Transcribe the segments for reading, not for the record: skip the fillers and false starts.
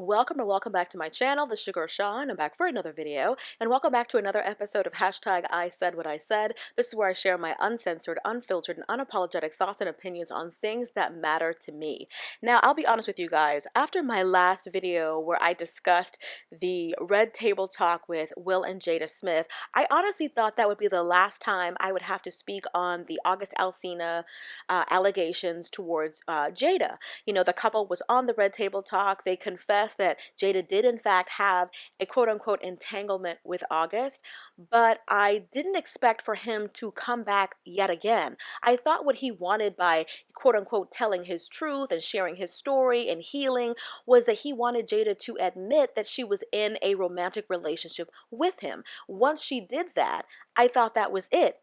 welcome or welcome back to my channel, The Sugar Sean. I'm back for another video, and welcome back to another episode of hashtag I Said What I Said. This is where I share my uncensored, unfiltered, and unapologetic thoughts and opinions on things that matter to me. Now, I'll be honest with you guys, after my last video where I discussed the Red Table Talk with Will and Jada Smith, I honestly thought that would be the last time I would have to speak on the August Alsina allegations towards Jada. You know, the couple was on the Red Table Talk. They confessed that Jada did in fact have a quote unquote entanglement with August, but I didn't expect for him to come back yet again. I thought what he wanted by quote unquote telling his truth and sharing his story and healing was that he wanted Jada to admit that she was in a romantic relationship with him. Once she did that, I thought that was it.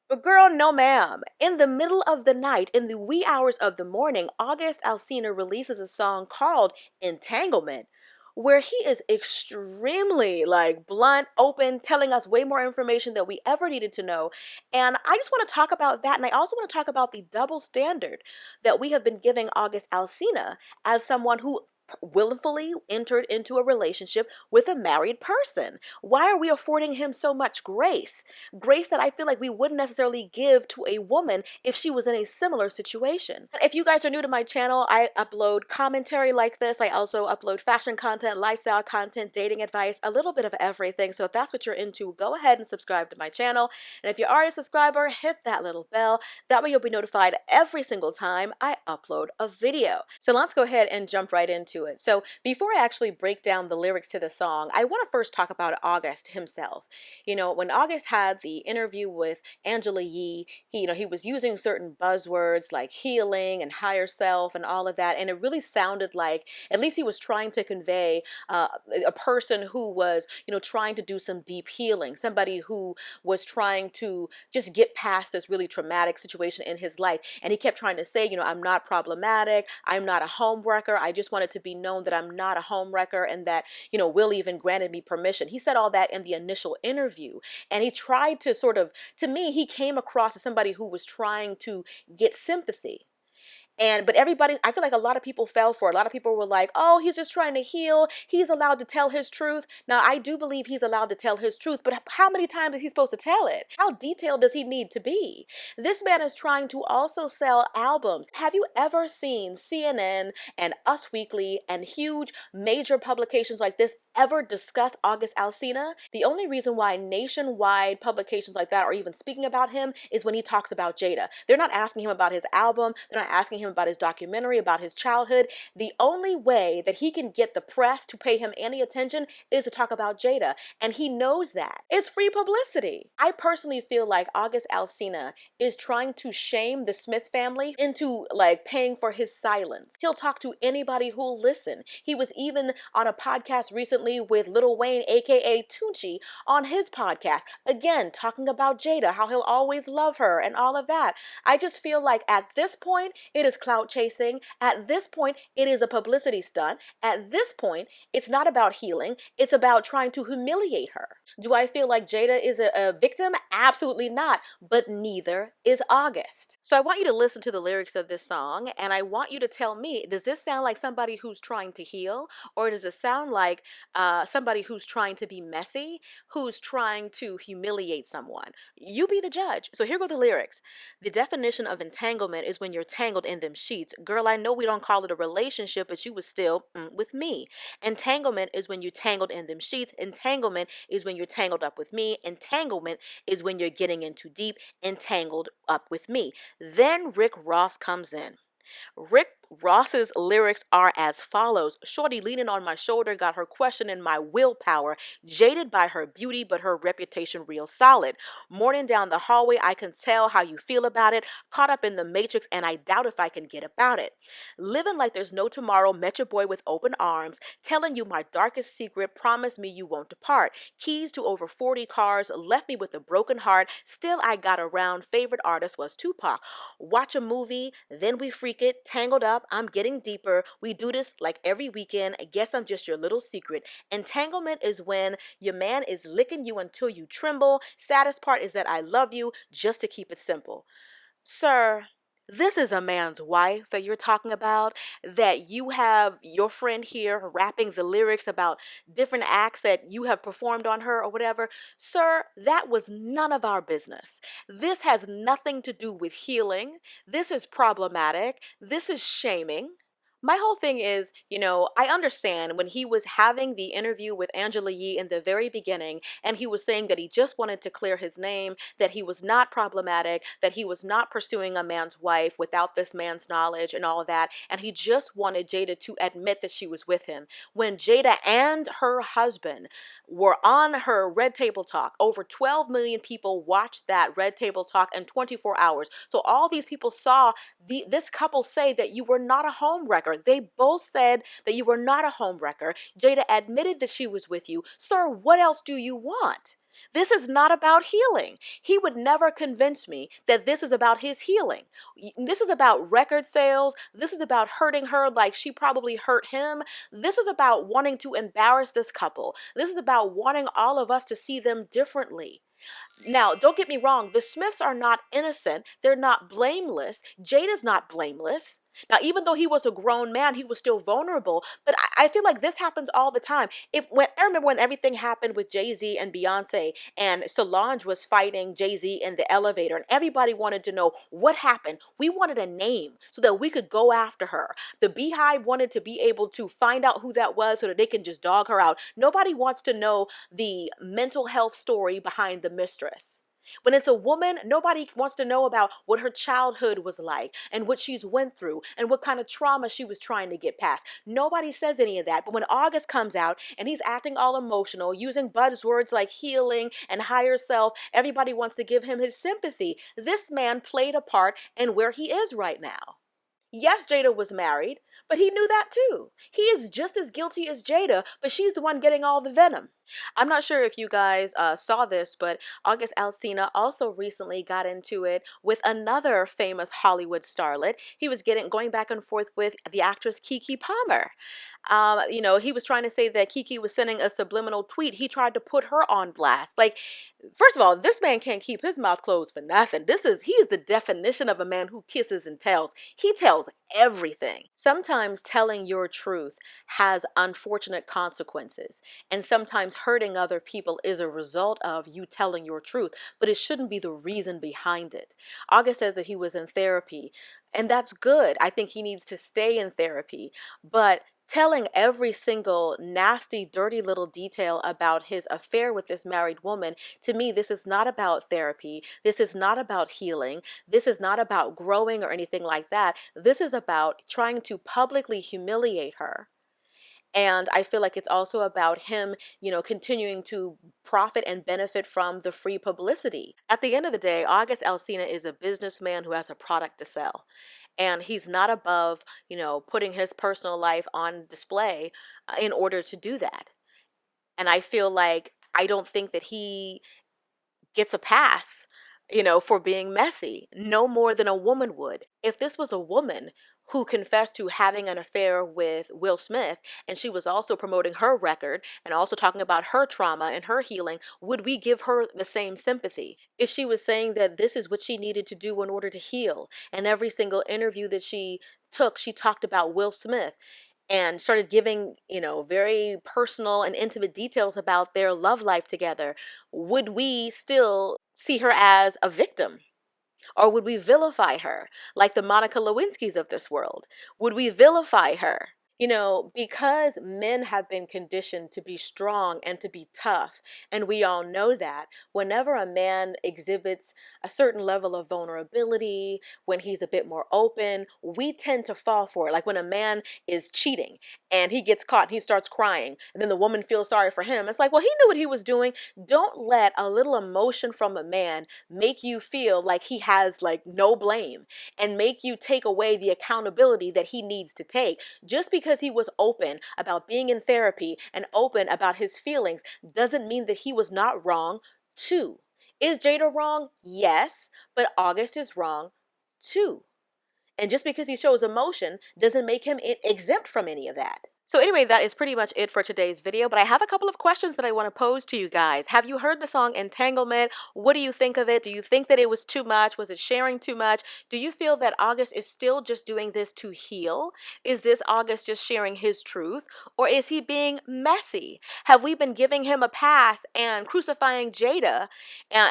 But girl, no ma'am. In the middle of the night, in the wee hours of the morning, August Alsina releases a song called Entanglement, where he is extremely blunt, open, telling us way more information than we ever needed to know. And I just want to talk about that. And I also want to talk about the double standard that we have been giving August Alsina as someone who willfully entered into a relationship with a married person. Why are we affording him so much grace? Grace that I feel like we wouldn't necessarily give to a woman if she was in a similar situation. If you guys are new to my channel, I upload commentary like this. I also upload fashion content, lifestyle content, dating advice, a little bit of everything. So if that's what you're into, go ahead and subscribe to my channel. And if you are a subscriber, hit that little bell. That way you'll be notified every single time I upload a video. So let's go ahead and jump right into it. So before I actually break down the lyrics to the song, I want to first talk about August himself. You know, when August had the interview with Angela Yee, he was using certain buzzwords like healing and higher self and all of that, and it really sounded like at least he was trying to convey a person who was, trying to do some deep healing, somebody who was trying to just get past this really traumatic situation in his life. And he kept trying to say, I'm not problematic, I'm not a home wrecker, I just wanted to be known that I'm not a home wrecker, and that, Will even granted me permission. He said all that in the initial interview, and he tried to to me, he came across as somebody who was trying to get sympathy. But everybody, I feel like a lot of people fell for it. A lot of people were like, oh, he's just trying to heal. He's allowed to tell his truth. Now, I do believe he's allowed to tell his truth, but how many times is he supposed to tell it? How detailed does he need to be? This man is trying to also sell albums. Have you ever seen CNN and Us Weekly and huge major publications like this ever discuss August Alsina? The only reason why nationwide publications like that are even speaking about him is when he talks about Jada. They're not asking him about his album. They're not asking him about his documentary, about his childhood. The only way that he can get the press to pay him any attention is to talk about Jada. And he knows that. It's free publicity. I personally feel like August Alsina is trying to shame the Smith family into paying for his silence. He'll talk to anybody who'll listen. He was even on a podcast recently with Lil Wayne, aka Tunchi, on his podcast. Again, talking about Jada, how he'll always love her and all of that. I just feel like at this point, it is clout chasing. At this point, it is a publicity stunt. At this point, it's not about healing. It's about trying to humiliate her. Do I feel like Jada is a victim? Absolutely not. But neither is August. So I want you to listen to the lyrics of this song, and I want you to tell me, does this sound like somebody who's trying to heal? Or does it sound like somebody who's trying to be messy, who's trying to humiliate someone? You be the judge. So here go the lyrics. The definition of entanglement is when you're tangled in them sheets. Girl, I know we don't call it a relationship, but you was still with me. Entanglement is when you're tangled in them sheets. Entanglement is when you're tangled up with me. Entanglement is when you're getting in too deep, entangled up with me. Then Rick Ross comes in. Rick Ross's lyrics are as follows. Shorty leaning on my shoulder, got her questioning my willpower, jaded by her beauty, but her reputation real solid. Morning down the hallway, I can tell how you feel about it, caught up in the matrix, and I doubt if I can get about it. Living like there's no tomorrow, met your boy with open arms, telling you my darkest secret, promise me you won't depart. Keys to over 40 cars, left me with a broken heart, still I got around, favorite artist was Tupac. Watch a movie, then we freak it, tangled up, I'm getting deeper. We do this like every weekend. I guess I'm just your little secret. Entanglement is when your man is licking you until you tremble. Saddest part is that I love you, just to keep it simple. Sir, This is a man's wife that you're talking about, that you have your friend here rapping the lyrics about different acts that you have performed on her or whatever. Sir, that was none of our business. This has nothing to do with healing. This is problematic. This is shaming. My whole thing is, I understand when he was having the interview with Angela Yee in the very beginning, and he was saying that he just wanted to clear his name, that he was not problematic, that he was not pursuing a man's wife without this man's knowledge and all of that, and he just wanted Jada to admit that she was with him. When Jada and her husband were on her Red Table Talk, over 12 million people watched that Red Table Talk in 24 hours. So all these people saw this couple say that you were not a home wrecker. They both said that you were not a home wrecker. Jada admitted that she was with you. Sir, what else do you want? This is not about healing. He would never convince me that this is about his healing. This is about record sales. This is about hurting her like she probably hurt him. This is about wanting to embarrass this couple. This is about wanting all of us to see them differently. Now, don't get me wrong, the Smiths are not innocent. They're not blameless. Jada's not blameless. Now, even though he was a grown man, he was still vulnerable. But I feel like this happens all the time. I remember when everything happened with Jay-Z and Beyonce, and Solange was fighting Jay-Z in the elevator, and everybody wanted to know what happened. We wanted a name so that we could go after her. The Beehive wanted to be able to find out who that was so that they can just dog her out. Nobody wants to know the mental health story behind the mistress. When it's a woman, nobody wants to know about what her childhood was like and what she's went through and what kind of trauma she was trying to get past. Nobody says any of that. But when August comes out and he's acting all emotional, using buzzwords like healing and higher self, everybody wants to give him his sympathy. This man played a part in where he is right now. Yes, Jada was married, but he knew that too. He is just as guilty as Jada, but she's the one getting all the venom. I'm not sure if you guys saw this, but August Alsina also recently got into it with another famous Hollywood starlet. He was going back and forth with the actress Keke Palmer. He was trying to say that Keke was sending a subliminal tweet. He tried to put her on blast. Like, first of all, this man can't keep his mouth closed for nothing. He is the definition of a man who kisses and tells. He tells everything. Sometimes telling your truth has unfortunate consequences, and sometimes hurting other people is a result of you telling your truth, but it shouldn't be the reason behind it. August says that he was in therapy, and that's good. I think he needs to stay in therapy, but telling every single nasty, dirty little detail about his affair with this married woman, to me, this is not about therapy. This is not about healing. This is not about growing or anything like that. This is about trying to publicly humiliate her. And I feel like it's also about him, continuing to profit and benefit from the free publicity. At the end of the day, August Alsina is a businessman who has a product to sell. And he's not above, putting his personal life on display in order to do that. And I feel like I don't think that he gets a pass, for being messy, no more than a woman would. If this was a woman who confessed to having an affair with Will Smith, and she was also promoting her record and also talking about her trauma and her healing, would we give her the same sympathy? If she was saying that this is what she needed to do in order to heal, and every single interview that she took, she talked about Will Smith and started giving, very personal and intimate details about their love life together, would we still see her as a victim? Or would we vilify her like the Monica Lewinskys of this world? Would we vilify her? Because men have been conditioned to be strong and to be tough, and we all know that whenever a man exhibits a certain level of vulnerability, when he's a bit more open, we tend to fall for it. Like when a man is cheating and he gets caught and he starts crying, and then the woman feels sorry for him. It's like, well, he knew what he was doing. Don't let a little emotion from a man make you feel like he has like no blame and make you take away the accountability that he needs to take. Just because he was open about being in therapy and open about his feelings doesn't mean that he was not wrong too. Is Jada wrong? Yes, but August is wrong too. And just because he shows emotion doesn't make him exempt from any of that. So anyway, that is pretty much it for today's video, but I have a couple of questions that I want to pose to you guys. Have you heard the song Entanglement? What do you think of it? Do you think that it was too much? Was it sharing too much? Do you feel that August is still just doing this to heal? Is this August just sharing his truth? Or is he being messy? Have we been giving him a pass and crucifying Jada?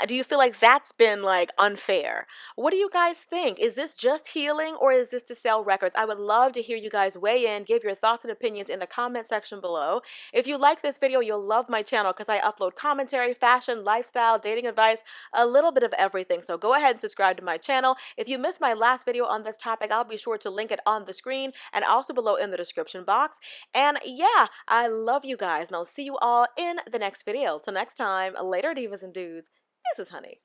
Do you feel like that's been like unfair? What do you guys think? Is this just healing or is this to sell records? I would love to hear you guys weigh in, give your thoughts and opinions in the comment section below. If you like this video, you'll love my channel because I upload commentary, fashion, lifestyle, dating advice, a little bit of everything. So go ahead and subscribe to my channel. If you missed my last video on this topic, I'll be sure to link it on the screen and also below in the description box. And yeah, I love you guys and I'll see you all in the next video. Till next time, later divas and dudes. This is Honey.